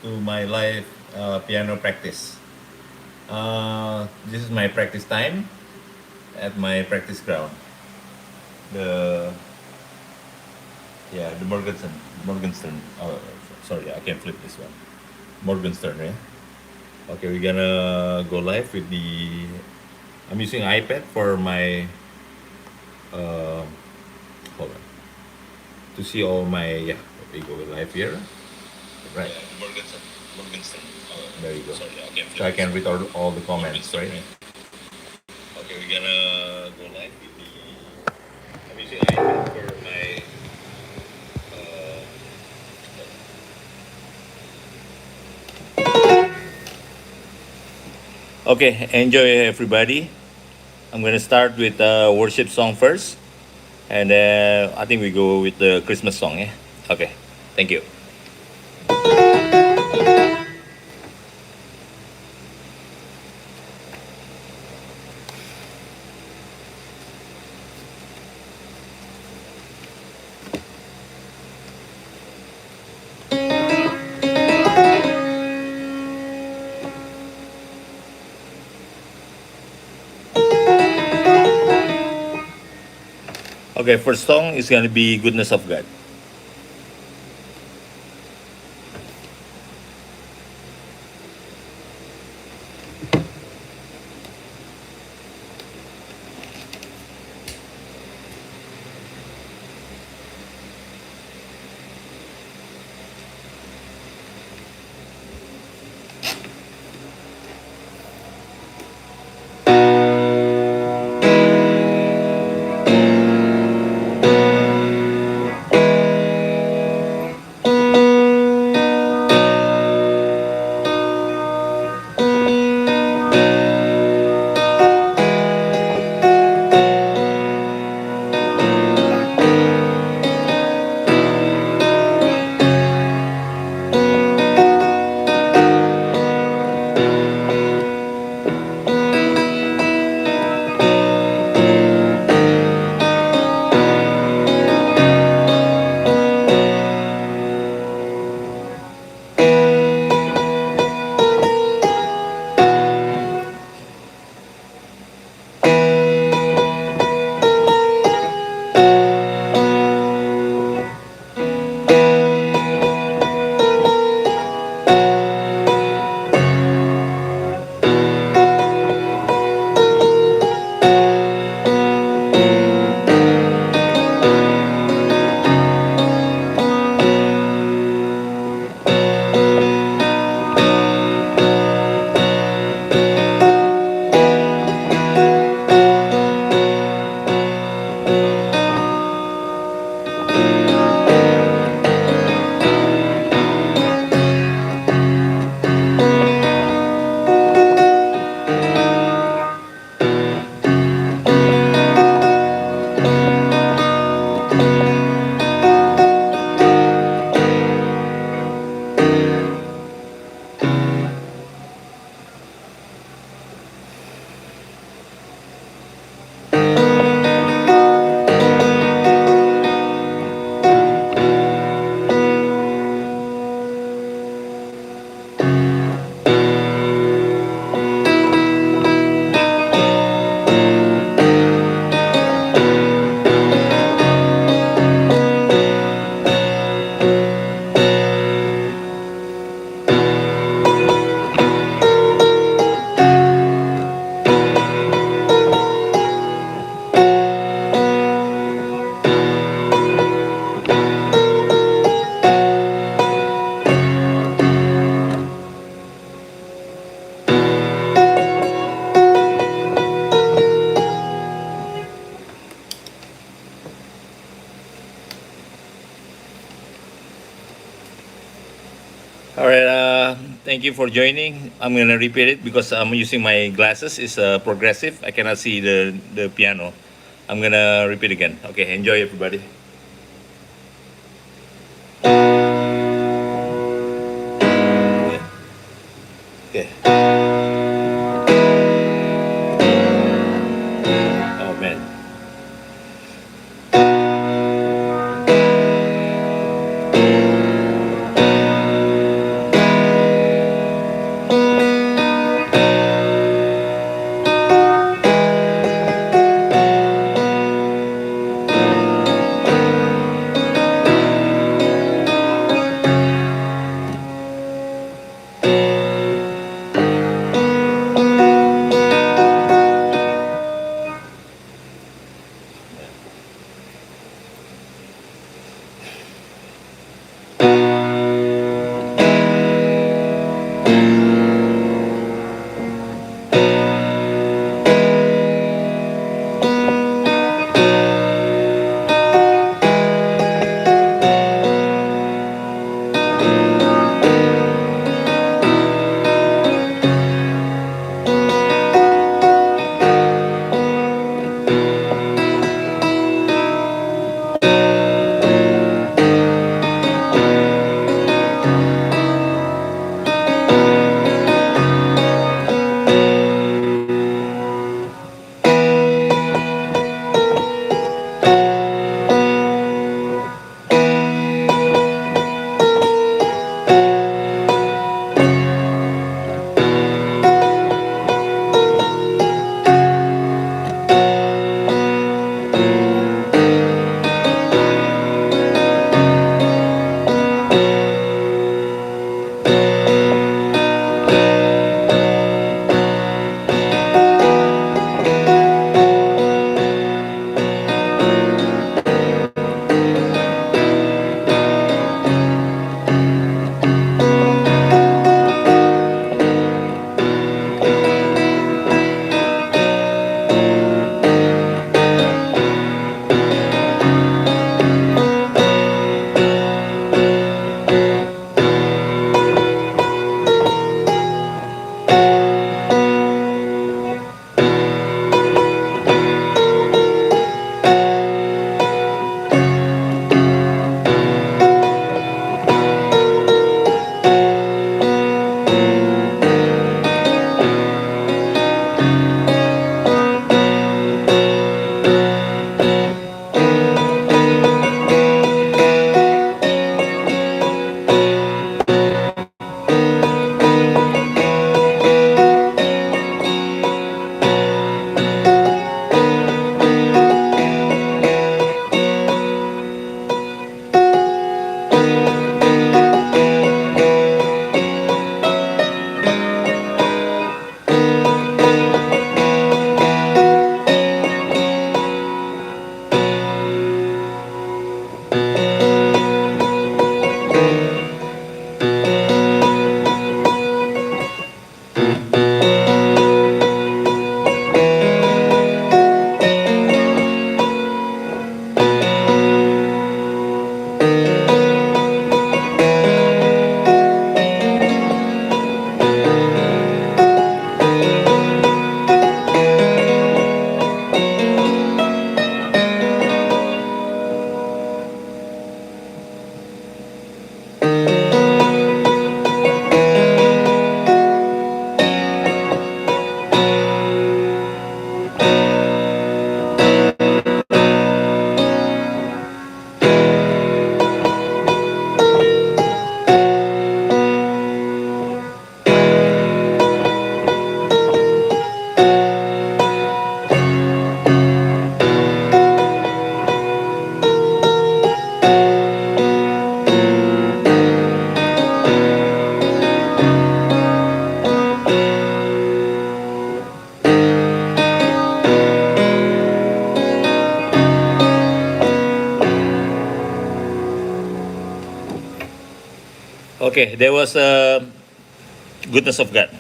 to my live piano practice. This is my practice time at my practice ground. The the Morgenstern. Oh, sorry, I can flip this one. Morgenstern, yeah. Okay, we're gonna go live with the. I'm using iPad for my. Uh, Hold on. To see all my we go live here. Right. Morgenstern. There you go. Sorry, so I can read all the comments, right? Okay, we're gonna go live with the. I'm using iPad for my. Uh, okay, enjoy everybody. I'm gonna start with a worship song first, and I think we go with the Christmas song. Yeah. Okay. Thank you. Okay, first song is gonna be "Goodness of God." All right. Thank you for joining. I'm gonna repeat it because I'm using my glasses. It's progressive. I cannot see the piano. I'm gonna repeat again. Okay. Enjoy, everybody. Okay. Oh man. Okay, there was goodness of God.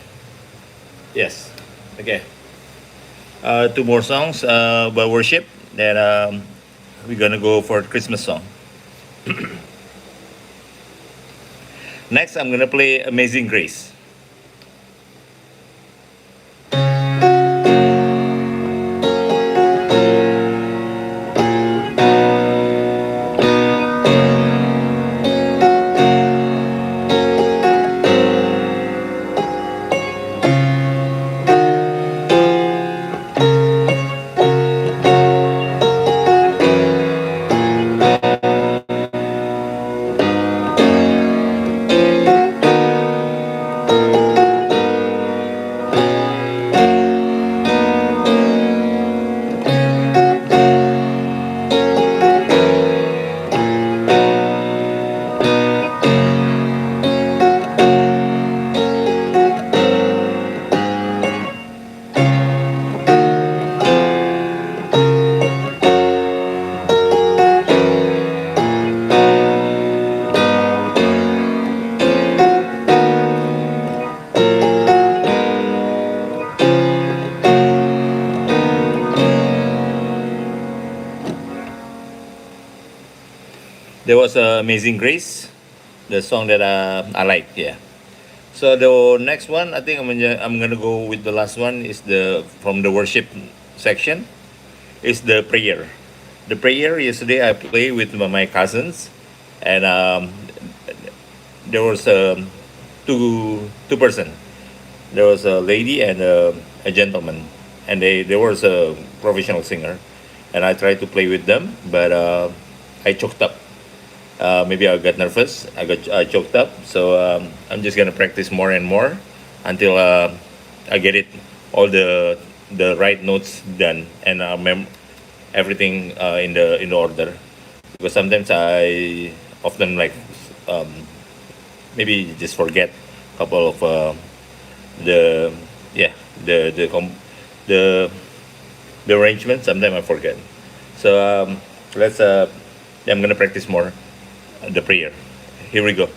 Yes. Okay. Two more songs by worship. Then we're gonna go for Christmas song. Next, I'm gonna play Amazing Grace. There was Amazing Grace, the song that I like. Yeah. So the next one, I think I'm gonna go with the last one. Is the from the worship section. Is the prayer. The prayer yesterday I played with my cousins, and there was two person. There was a lady and a gentleman, and there was a professional singer, and I tried to play with them, but I choked up. Maybe I got nervous. I choked up. So I'm just gonna practice more and more until I get it all the right notes done and everything in the order. Because sometimes I often like um, maybe just forget a couple of the yeah the the arrangement. Sometimes I forget. So let's I'm gonna practice more the prayer. Here we go.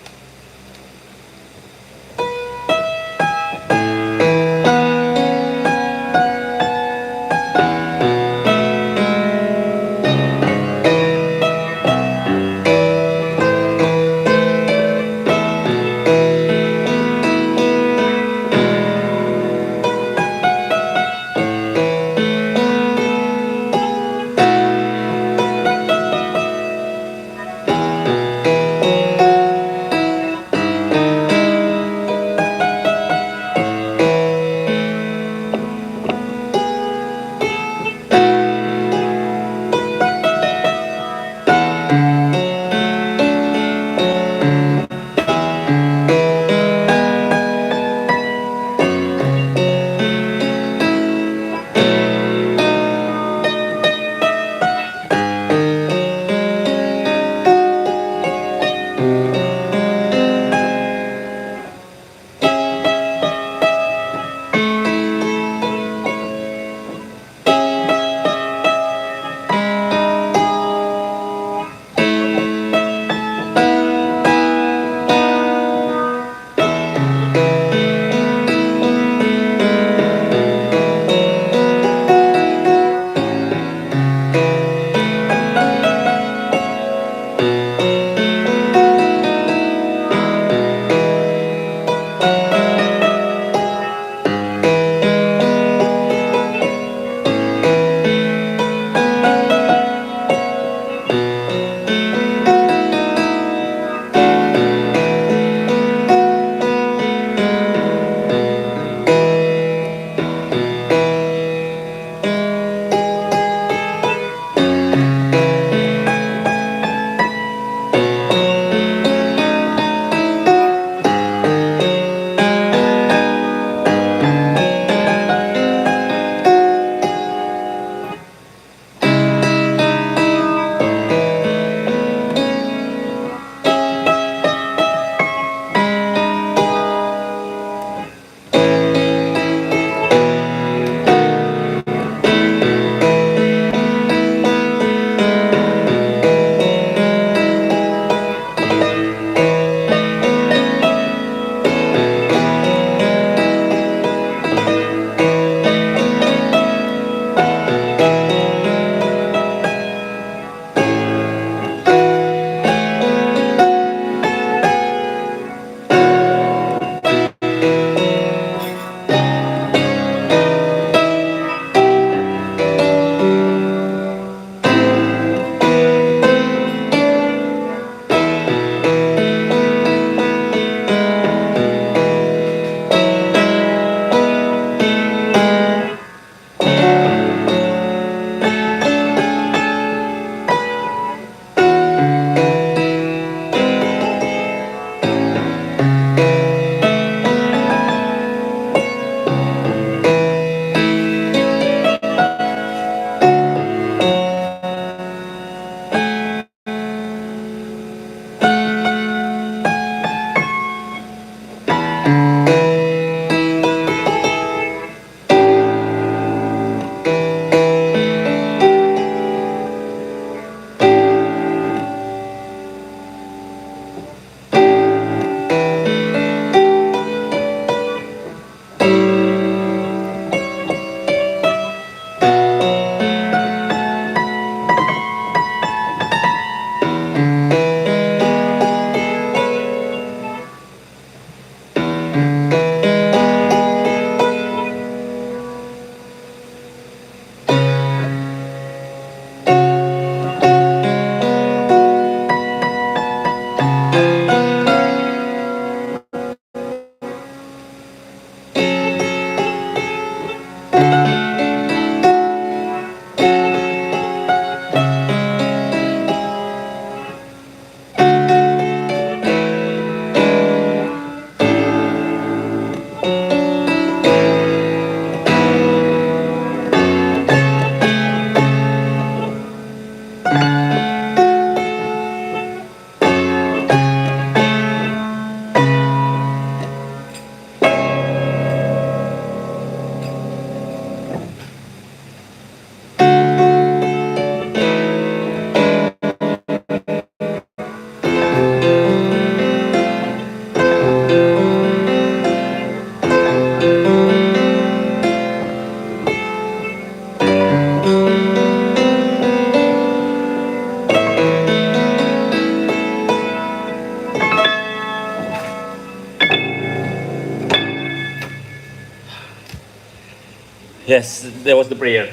Yes, that was the prayer.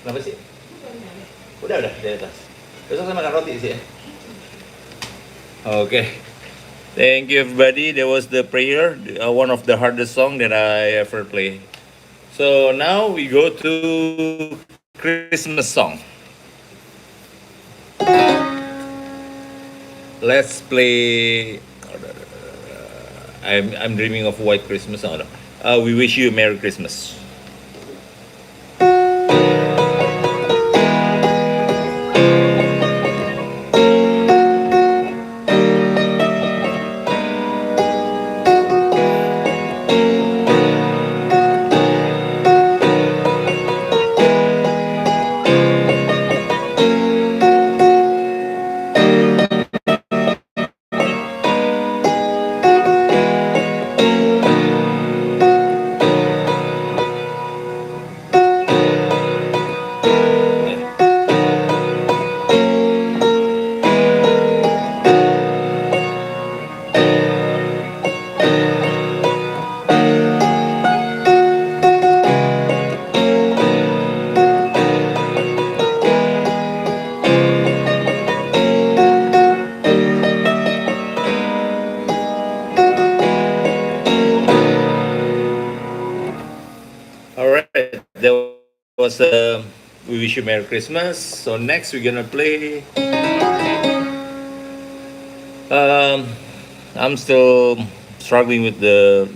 Kenapa sih? Udah di atas. Besok saya makan roti sih ya. Okay. Thank you, everybody. That was the prayer, one of the hardest song that I ever play. So now we go to Christmas song. Let's play. I'm dreaming of a white Christmas. Oh, no. We wish you a Merry Christmas. All right, that was we wish you Merry Christmas. So next we're gonna play. Um, I'm still struggling with the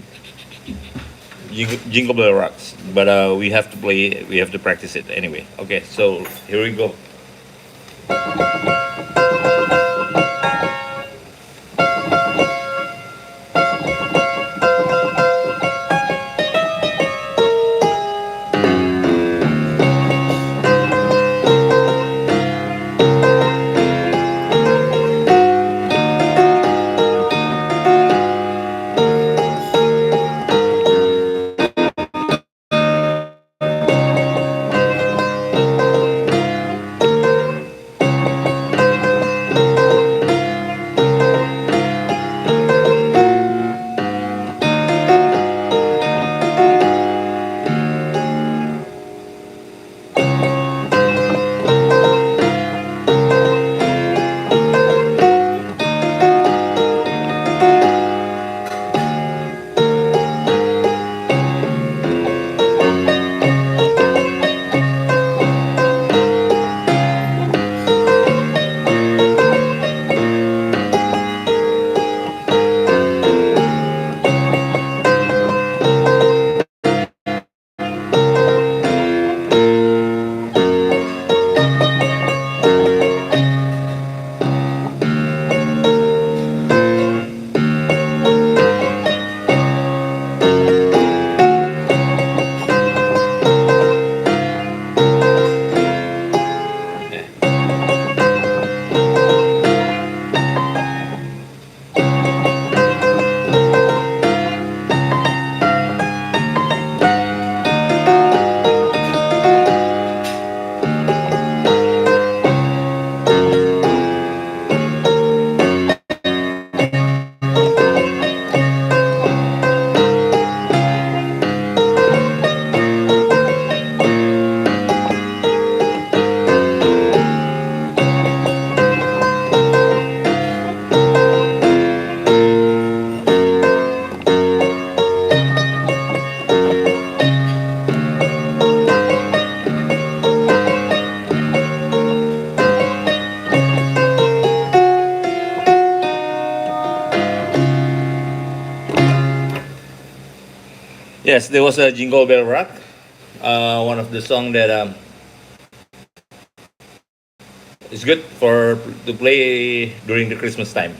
Jingle Bell Rocks, but we have to play. We have to practice it anyway. Okay, so here we go. Yes, there was a Jingle Bell Rock, one of the song that is good for to play during the Christmas time.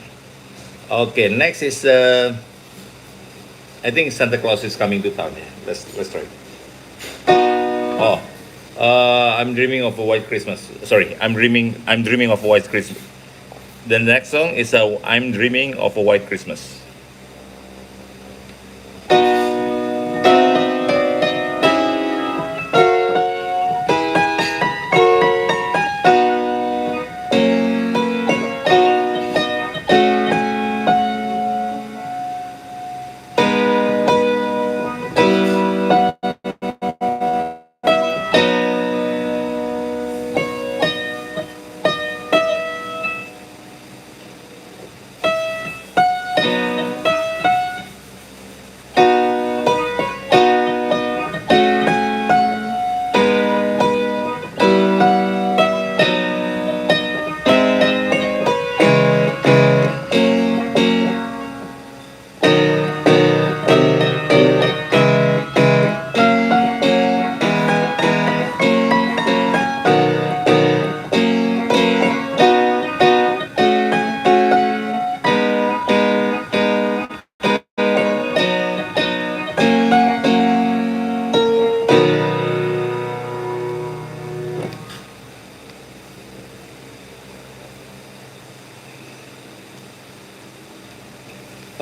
Okay, next is I think Santa Claus is coming to town. Yeah, let's try. Oh, I'm dreaming of a white Christmas. Sorry, I'm dreaming of a white Christmas. The next song is I'm dreaming of a white Christmas.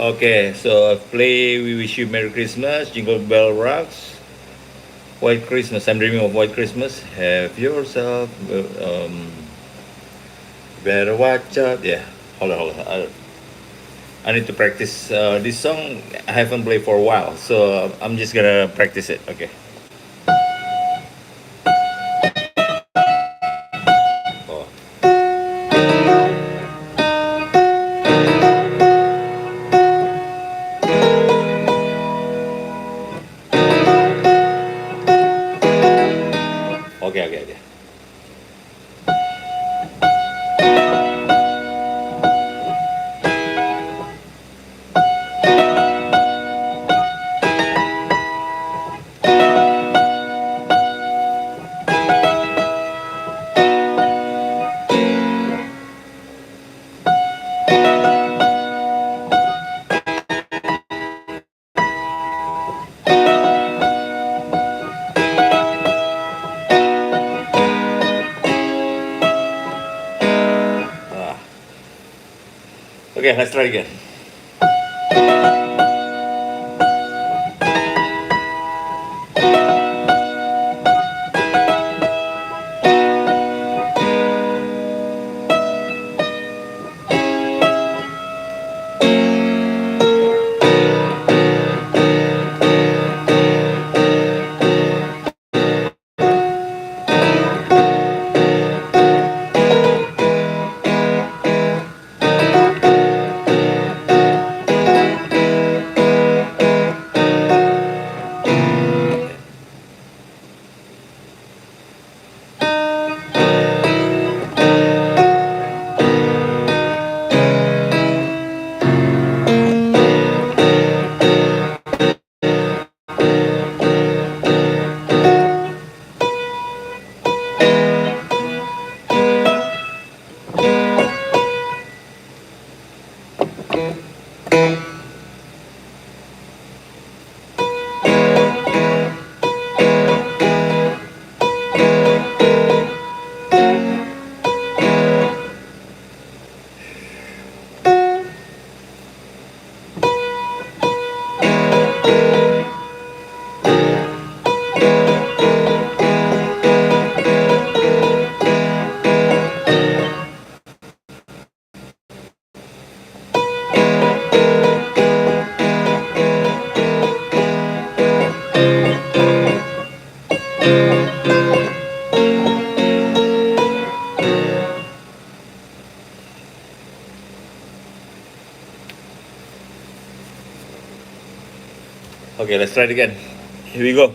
Okay, so play We Wish You Merry Christmas, Jingle Bell Rocks, White Christmas. I'm dreaming of White Christmas. Have yourself. Better watch out. Yeah, hold on. I need to practice this song. I haven't played for a while, so I'm just gonna practice it. Okay. Oh. Okay. Ah. Okay, let's try again. Okay, let's try it again. Here we go.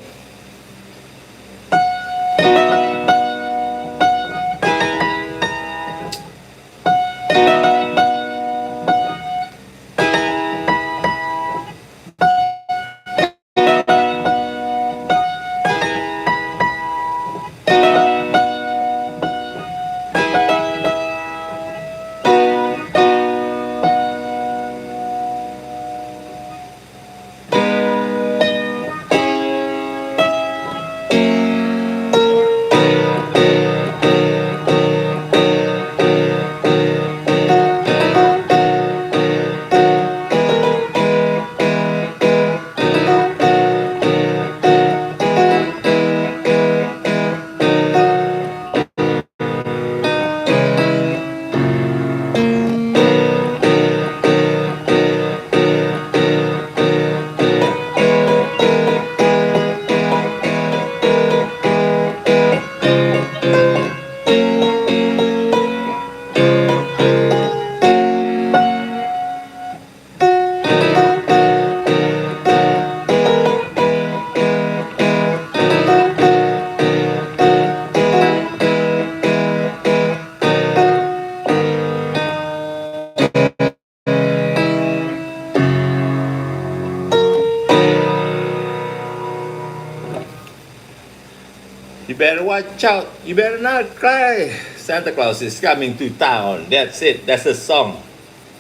You better watch out. You better not cry. Santa Claus is coming to town. That's it. That's the song.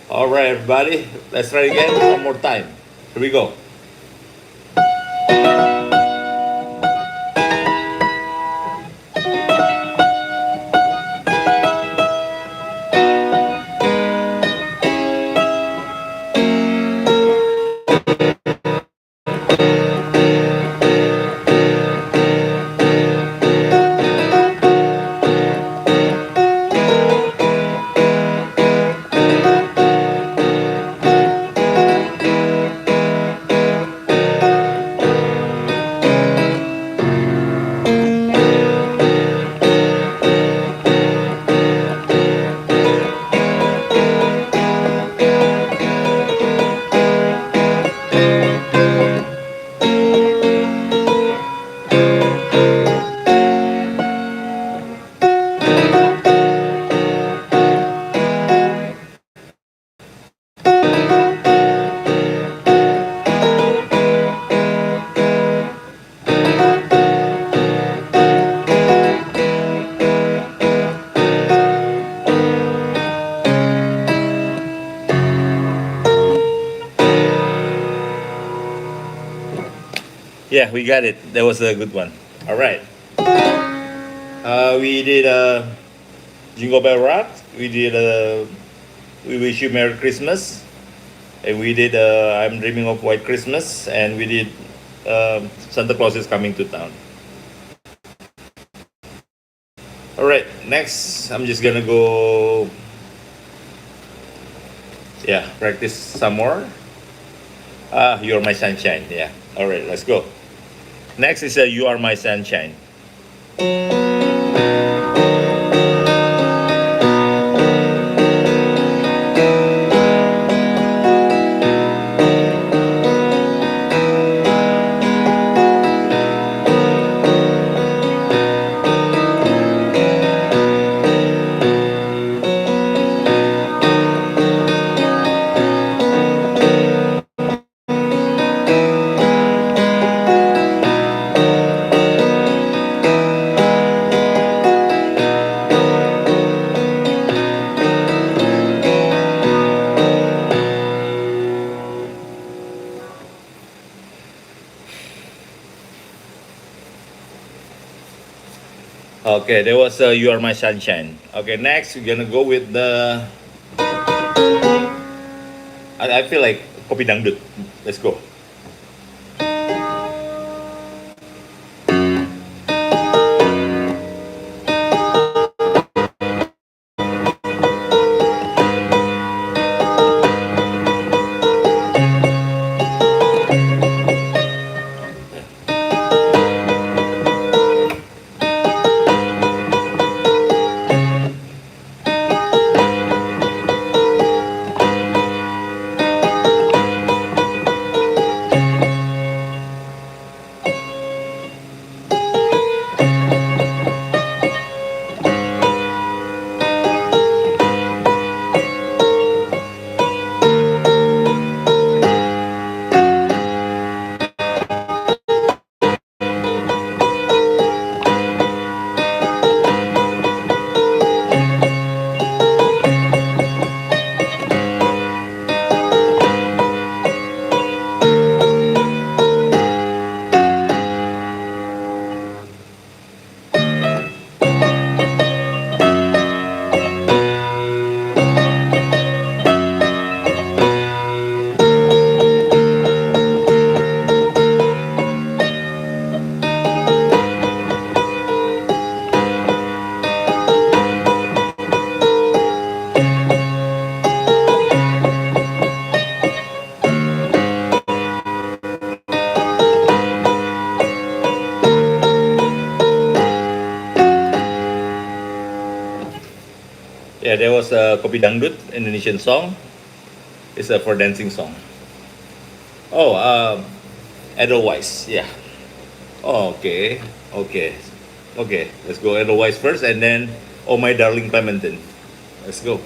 All right, everybody. Let's try again one more time. Here we go. Yeah, we got it. That was a good one. All right. We did Jingle Bell Rock. We did We Wish You Merry Christmas. And we did I'm Dreaming of White Christmas. And we did Santa Claus is Coming to Town. All right. Next, I'm just gonna go. Yeah, practice some more. You're My Sunshine. Yeah. All right. Let's go. Next is You Are My Sunshine. Okay, that was You Are My Sunshine. Okay, next we're gonna go with the. I feel like Kopi Dangdut. Let's go. Yeah, there was a Kopi Dangdut, Indonesian song. It's a for dancing song. Oh, Edelweiss. Yeah. Oh, okay. Okay. Okay. Let's go Edelweiss first, and then Oh My Darling Clementine. Let's go.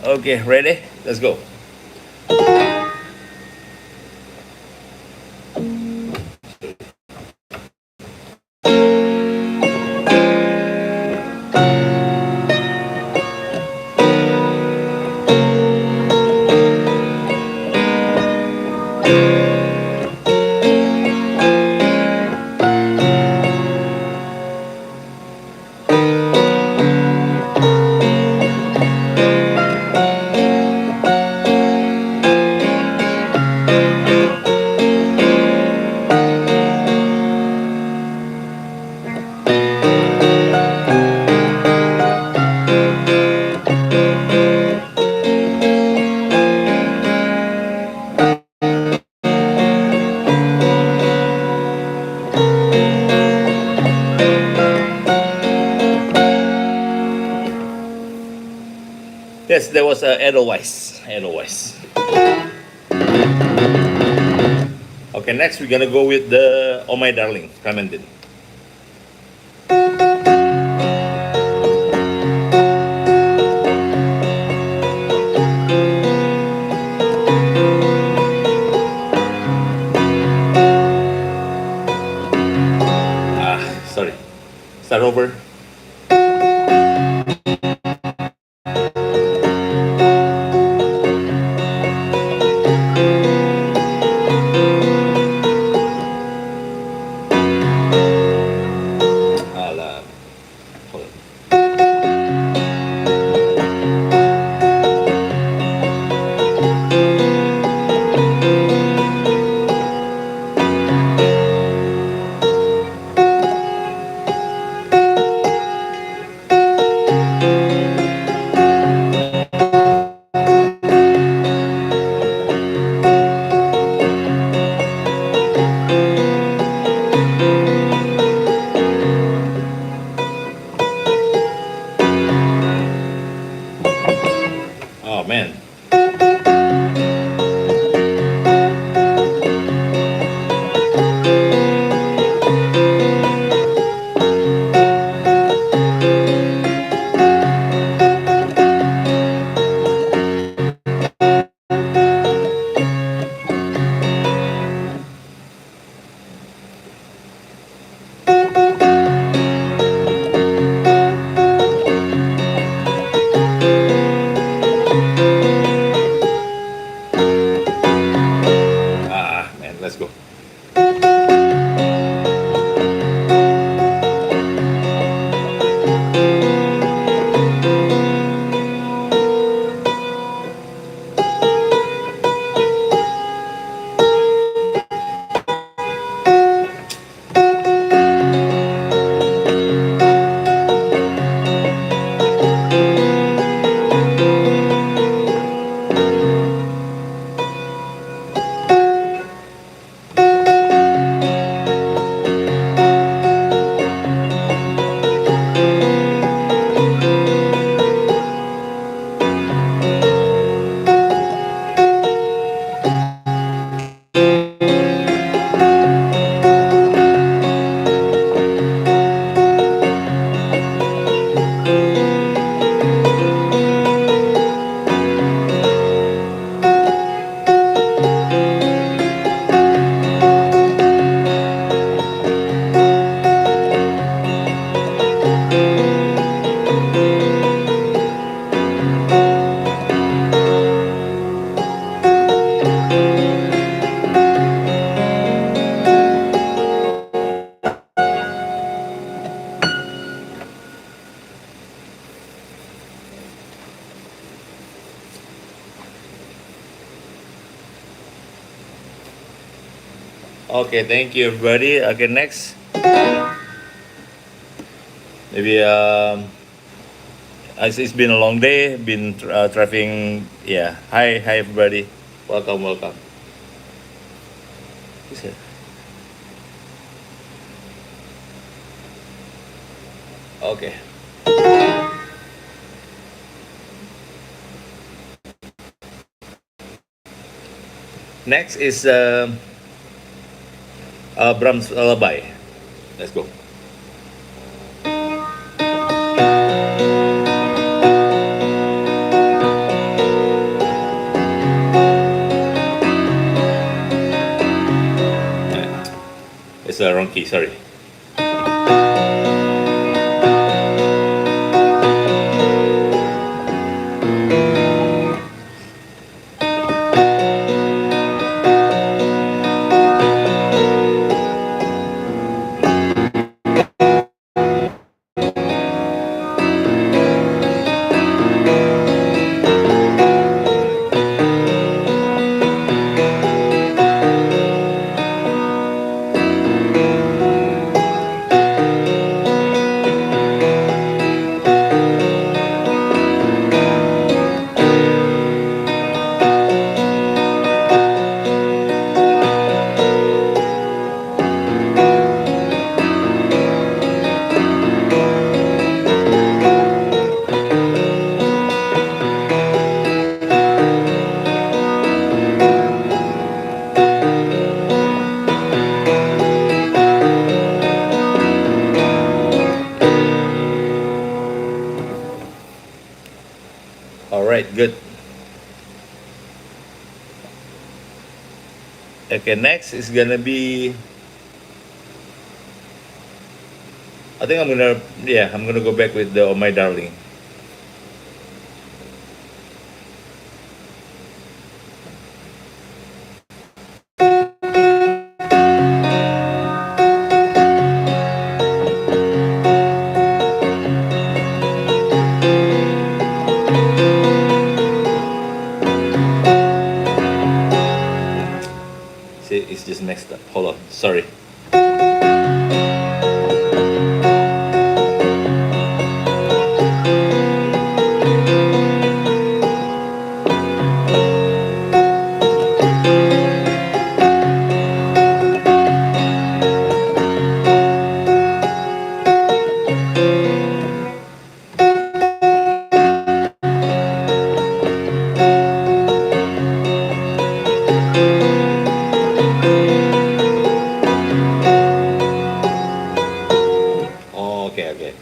Okay, ready? Let's go. Yes, there was Edelweiss. Edelweiss. Okay, next we're gonna go with the Oh My Darling, Clementine. Sorry. Start over. Alam. Hold on. Oh man. Man, let's go. Okay, thank you everybody. Okay, next. Maybe it's been a long day. Been traveling. Yeah. Hi everybody. Welcome, welcome. Who's here? Okay. Next is Brahms Lullaby. Let's go. It's a wrong key. Sorry. right, good. Okay, next is gonna be. I think I'm gonna go back with the Oh My Darling. See, it's just messed up. Hold on, sorry. Oh, okay, okay.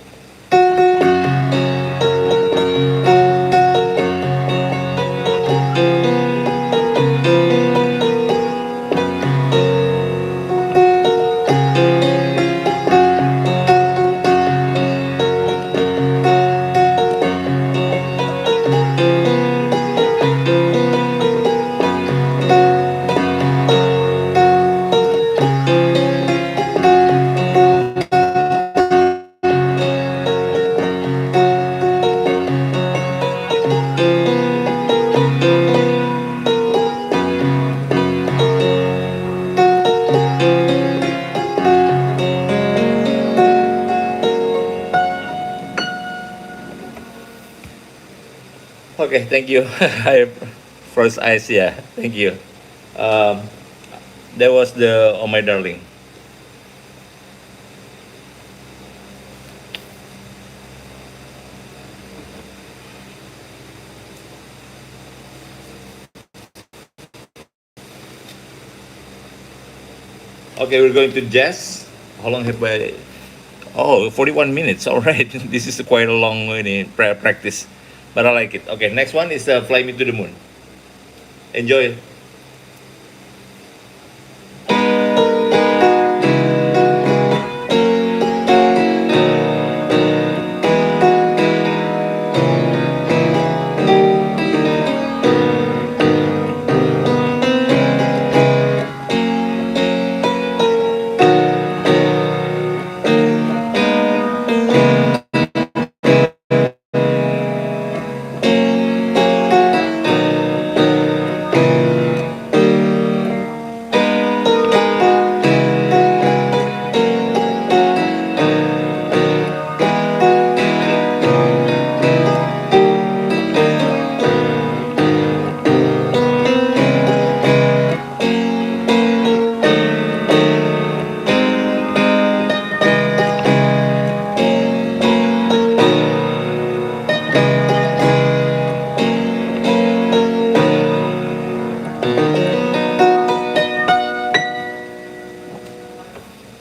Okay, thank you. I first eyes, yeah. Thank you. Um, that was the Oh My Darling. Okay, we're going to jazz. How long have I? Oh, 41 minutes. All right. This is quite a long practice, but I like it. Okay, next one is Fly Me to the Moon. Enjoy.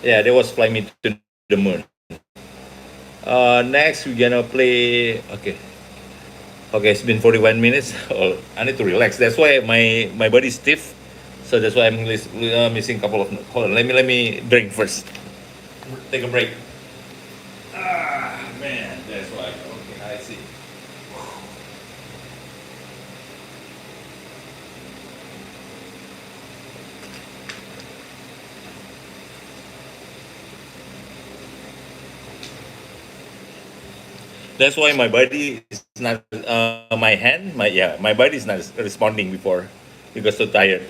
Yeah, that was Fly Me to the Moon. Next, we're gonna play. Okay, okay, it's been 41 minutes. Oh, I need to relax. That's why my body is stiff. So that's why I'm missing a couple of. Hold on, let me drink first. Take a break. Ah, man, that's why. Okay, I see. That's why my body is not. My hand, my body is not responding before because so tired.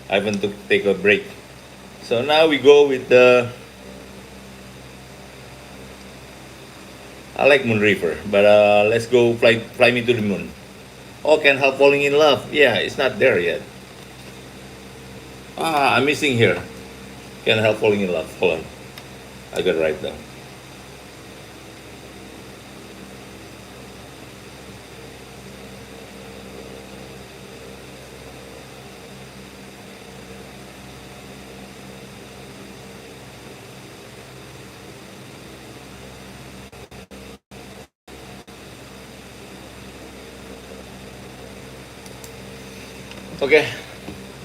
I haven't to take a break. So now we go with the. I like Moon River, but let's go fly me to the moon. Oh, can help falling in love. Yeah, it's not there yet. Ah, I'm missing here. Can help falling in love. Hold on, I got it right down. Okay,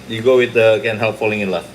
you go with the Can't Help Falling in Love.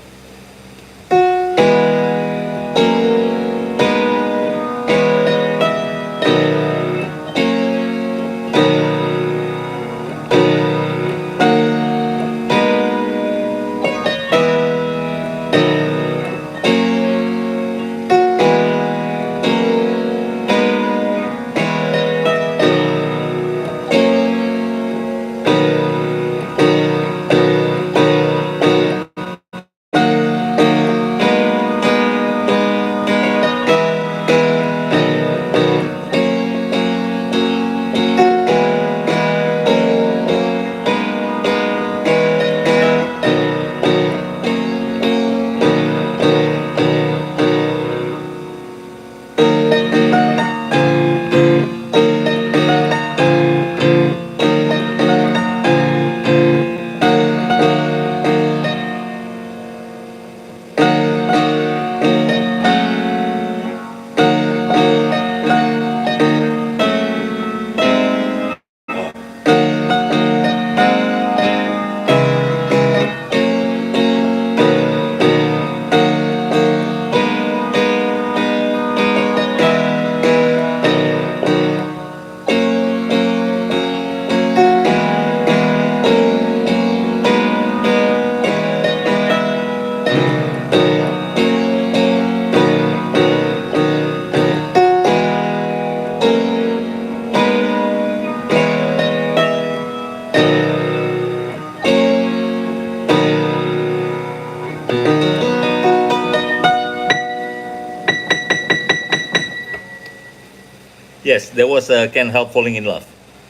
Yes, there was Can't Help Falling in Love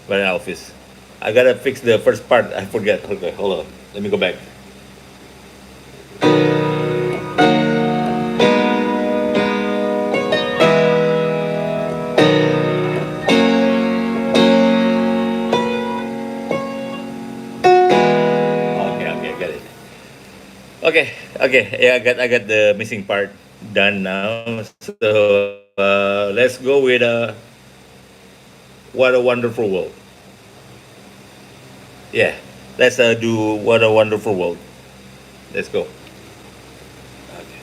by Elvis. I gotta fix the first part. I forget. Okay, hold on. Let me go back. Okay, okay, I got it. Okay, okay. Yeah, I got the missing part done now. So let's go with What a Wonderful World. Yeah, let's do What a Wonderful World. Let's go. Okay.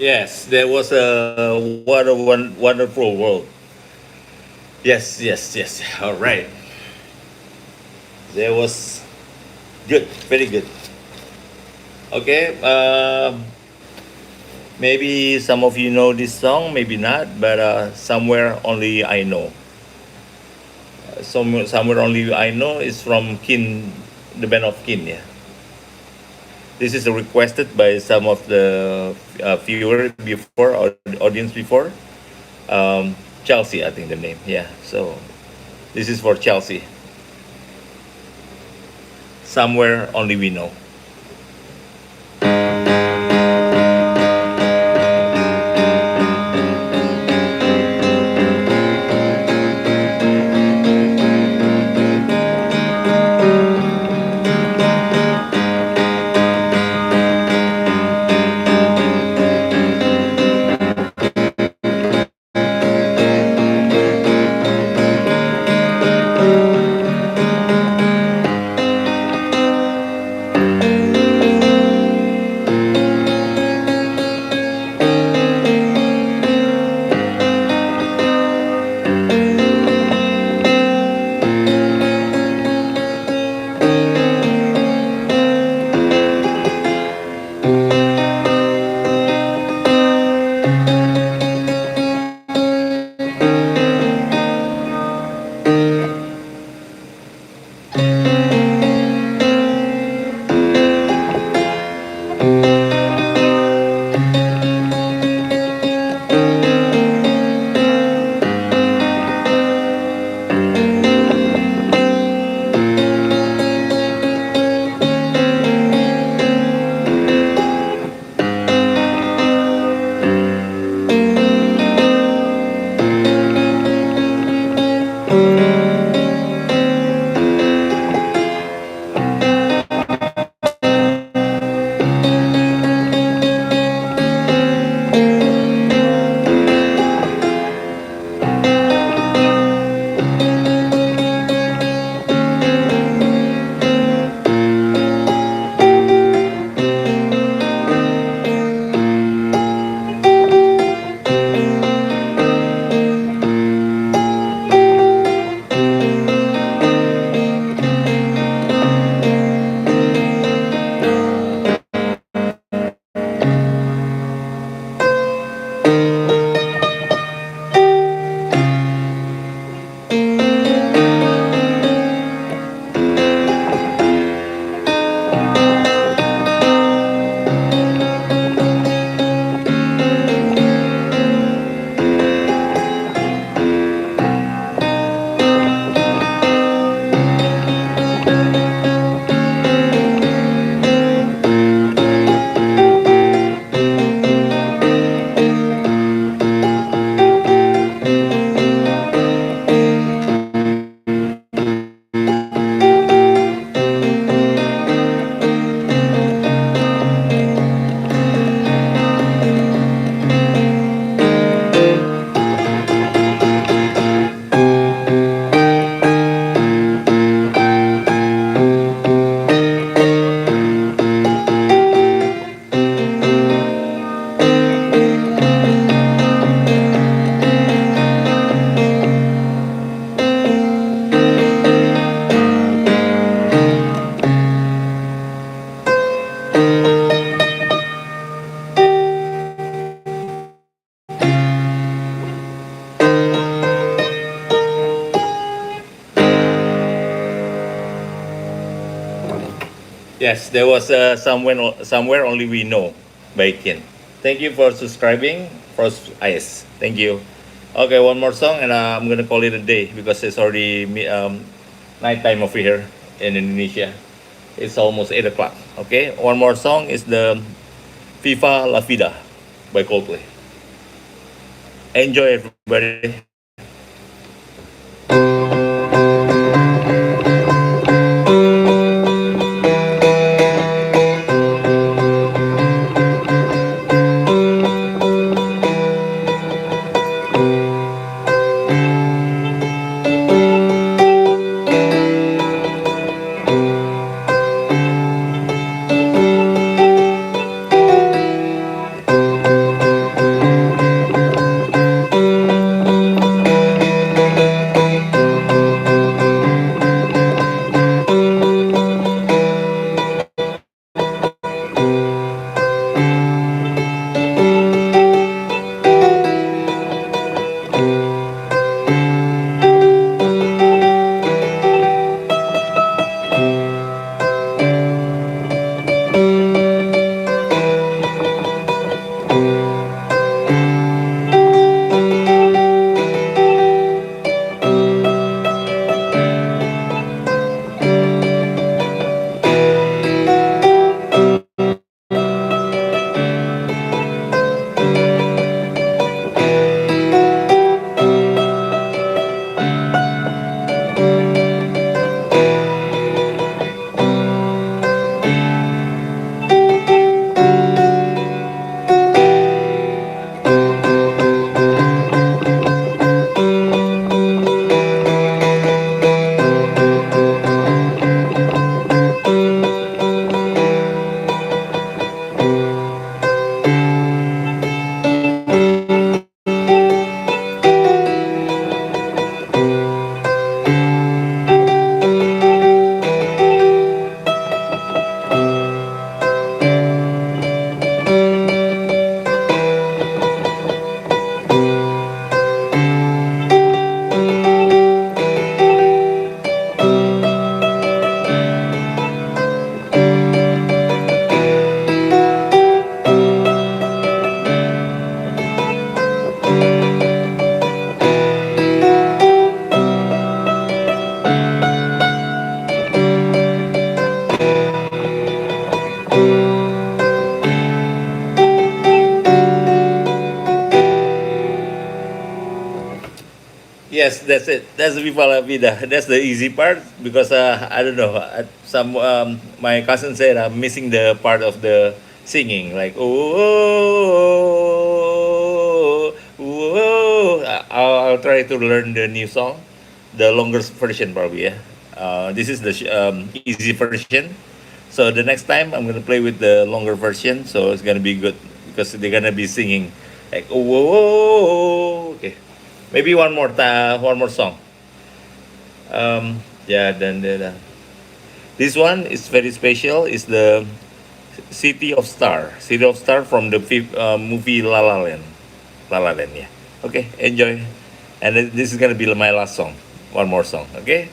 Yes, there was a wonderful world. Yes, yes, yes. All right. There was good, very good. Okay. Maybe some of you know this song, maybe not, but somewhere only I know. Somewhere only I know is from Kin, the band of Kin. Yeah. This is requested by some of the viewer before or audience before. Chelsea, I think the name. Yeah. So this is for Chelsea. Somewhere only we know. Yes, there was somewhere only we know by Ken. Thank you for subscribing. Yes, thank you. Okay, one more song, and I'm gonna call it a day because it's already nighttime over here in Indonesia. It's almost 8 o'clock. Okay, one more song is the FIFA La Vida by Coldplay. Enjoy, everybody. Yes, that's it. That's the Viva Vida. That's the easy part because I don't know. Some my cousin said I'm missing the part of the singing, like oh, oh. I'll try to learn the new song, the longer version probably. Yeah. This is the easy version. So the next time I'm gonna play with the longer version, so it's gonna be good because they're gonna be singing like oh, okay. Maybe one more song. Yeah, then this one is very special. Is the City of Star from the movie La La Land. La La Land, yeah. Okay, enjoy. And this is gonna be my last song. One more song, okay?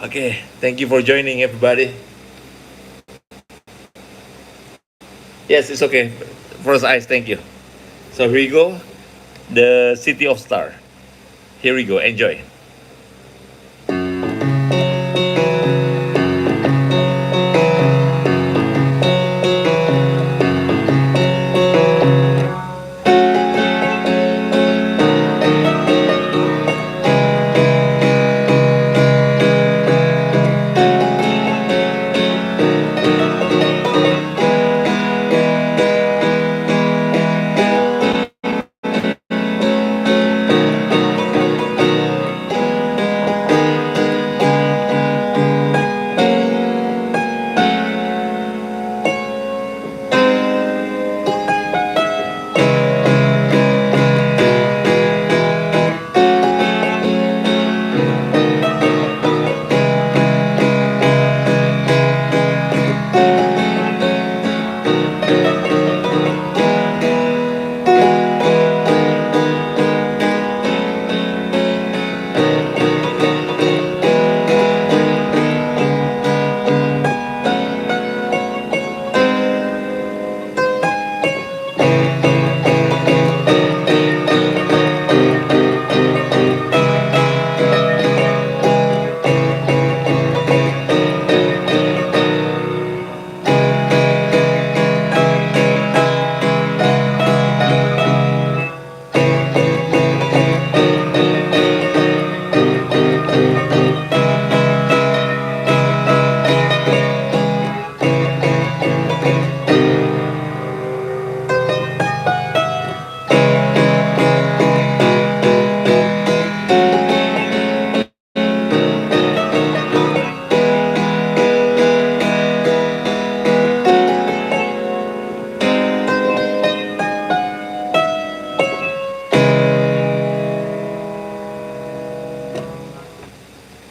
Okay, thank you for joining, everybody. Yes, it's okay. First eyes, thank you. So here you go, the City of Star. Here we go. Enjoy.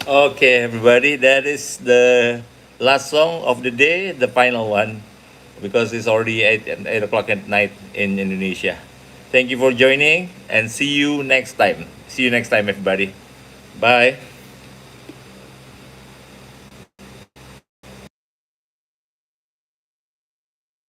Okay, everybody, that is the last song of the day, the final one, because it's already 8 o'clock at night in Indonesia. Thank you for joining and see you next time. See you next time, everybody. Bye.